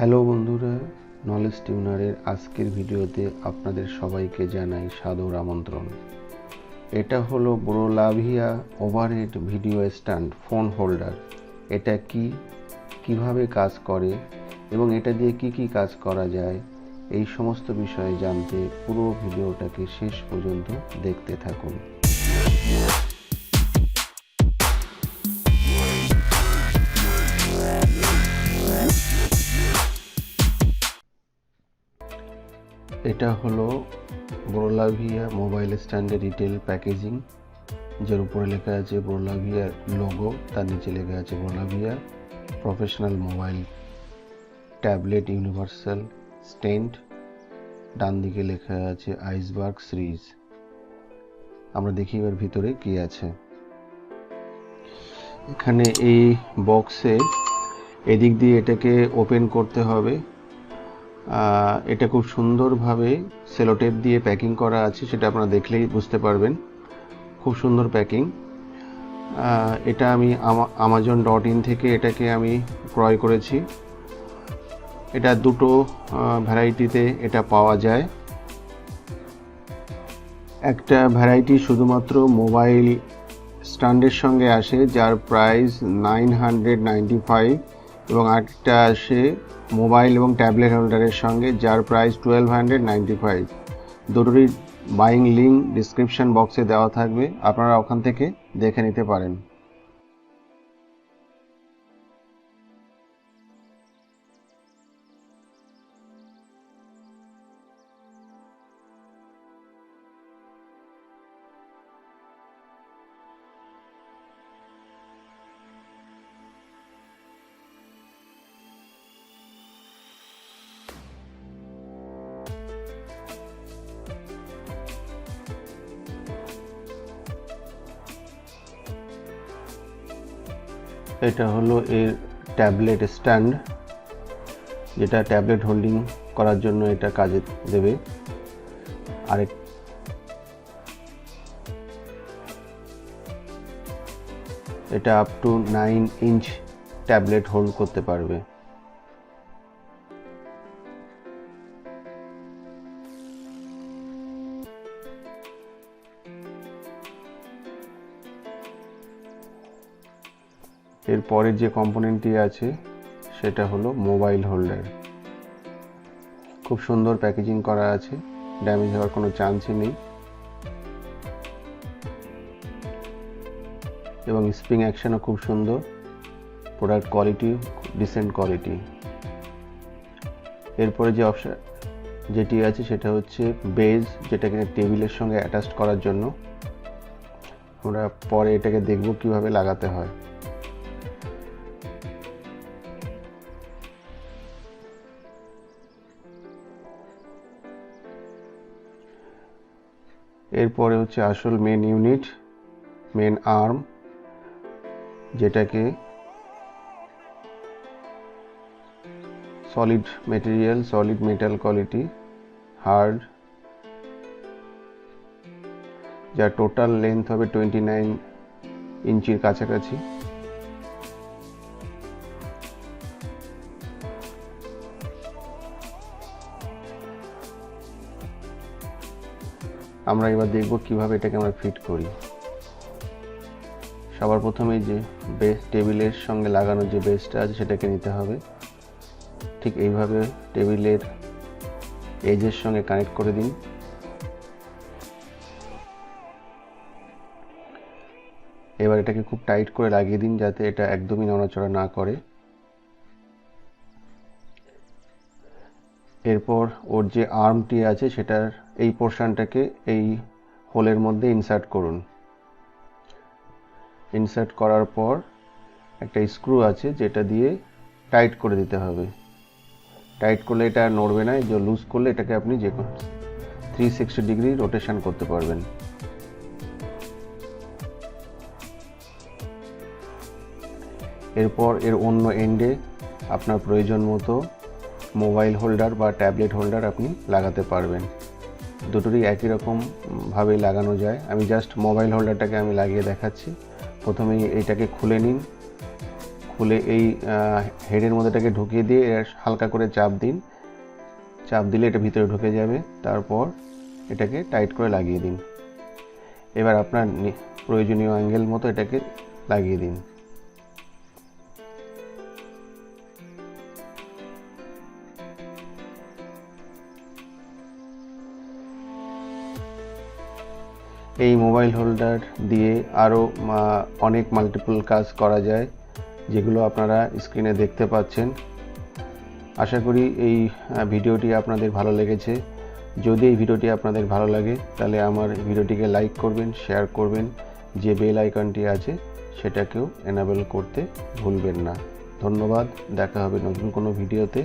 Hello বন্ধুরা, knowledge টিউনারের আজকের ভিডিওতে আপনাদের সবাইকে জানাই সাদর আমন্ত্রণ। এটা হলো ব্রোলাভিয়া overhead video stand phone holder. এটা কিভাবে কাজ করে এবং এটা দিয়ে কি কাজ করা যায়, এই সমস্ত বিষয়ে জানতে পুরো ভিডিওটাকে শেষ পর্যন্ত দেখতে থাকুন। এটা হলো ব্রোলাভিয়া মোবাইল স্ট্যান্ডের রিটেল প্যাকেজিং, যার উপরে লেখা আছে ব্রোলাভিয়ার লোগো, তার নিচে লেখা আছে ব্রোলাভিয়া professional mobile tablet universal stand, ডান দিকে লেখা আছে আইসবার্গ সিরিজ। আমরা দেখি এবার ভিতরে কি আছে। এখানে এই বক্সে এদিক দিয়ে এটাকে ওপেন করতে হবে। এটা খুব সুন্দরভাবে সেলোটেপ দিয়ে প্যাকিং করা আছে, সেটা আপনারা দেখলেই বুঝতে পারবেন। খুব সুন্দর প্যাকিং। এটা আমি amazon.in থেকে এটাকে আমি ক্রয় করেছি। এটা দুটো ভ্যারাইটিতে এটা পাওয়া যায়। একটা ভ্যারাইটি শুধুমাত্র মোবাইল স্ট্যান্ডের সঙ্গে আসে, যার প্রাইস 995, এবং আরেকটা আসে মোবাইল এবং ট্যাবলেট হোল্ডারের সঙ্গে, যার প্রাইস 1295। দুটোরই বাইং লিঙ্ক ডিসক্রিপশন বক্সে দেওয়া থাকবে, আপনারা ওখান থেকে দেখে নিতে পারেন। এটা হলো এর ট্যাবলেট স্ট্যান্ড, যেটা ট্যাবলেট হোল্ডিং করার জন্য এটা কাজে দেবে। আরেক এটা up to 9 inch tablet hold করতে পারবে। এর পরের যে কম্পোনেন্টটি আছে সেটা হলো মোবাইল হোল্ডার। খুব সুন্দর প্যাকেজিং করা আছে, ড্যামেজ হওয়ার কোনো চান্সই নেই, এবং স্প্রিং অ্যাকশনও খুব সুন্দর। Product quality dissent quality. এরপরে যে অপশন যেটি আছে সেটা হচ্ছে বেজ, যেটা কিনা টেবিলের সঙ্গে অ্যাটাচ করার জন্য। আমরা পরে এটাকে দেখব কিভাবে লাগাতে হয়। এরপরে হচ্ছে আসল মেন ইউনিট, মেন আর্ম, যেটাকে solid material, solid metal quality, hard, যার টোটাল লেন্থ হবে 29 ইঞ্চির কাছাকাছি। আমরা এবার দেখব কিভাবে এটাকে আমরা ফিট করি। সবার প্রথমে যে বেস টেবিলের সঙ্গে লাগানো যে বেসটা আছে সেটাকে নিতে হবে। ঠিক এইভাবে টেবিলের এজের সঙ্গে কানেক্ট করে দিন। এবার এটাকে খুব টাইট করে লাগিয়ে দিন, যাতে এটা একদমই নড়াচড়া না করে। এরপর ওর যে আর্মটি আছে সেটার এই পোর্শনটাকে এই হোলের মধ্যে ইনসার্ট করুন। ইনসার্ট করার পর একটা স্ক্রু আছে, যেটা দিয়ে টাইট করে দিতে হবে। টাইট করলে এটা আর নড়বে না, যে লুজ করলে এটাকে আপনি যে কোনো 360 ডিগ্রি রোটেশন করতে পারবেন। এরপর এর অন্য এন্ডে আপনার প্রয়োজন মতো মোবাইল হোল্ডার বা ট্যাবলেট হোল্ডার আপনি লাগাতে পারবেন। দুটোরই একই রকম ভাবে লাগানো যায়। আমি জাস্ট মোবাইল হোল্ডারটাকে আমি লাগিয়ে দেখাচ্ছি। প্রথমে এইটাকে খুলে নিন, খুলে এই হেডের মধ্যে এটাকে ঢুকিয়ে দিয়ে হালকা করে চাপ দিন। চাপ দিলে এটা ভিতরে ঢুকে যাবে। তারপর এটাকে টাইট করে লাগিয়ে দিন। এবার আপনার প্রয়োজনীয় অ্যাঙ্গেল মতো এটাকে লাগিয়ে দিন। এই মোবাইল হোল্ডার দিয়ে আরও অনেক মাল্টিপল কাজ করা যায়, যেগুলো আপনারা স্ক্রিনে দেখতে পাচ্ছেন। আশা করি এই ভিডিওটি আপনাদের ভালো লেগেছে। যদি এই ভিডিওটি আপনাদের ভালো লাগে তাহলে আমার ভিডিওটিকে লাইক করবেন, শেয়ার করবেন, যে বেল আইকনটি আছে সেটাকেও এনেবল করতে ভুলবেন না। ধন্যবাদ। দেখা হবে নতুন কোনো ভিডিওতে।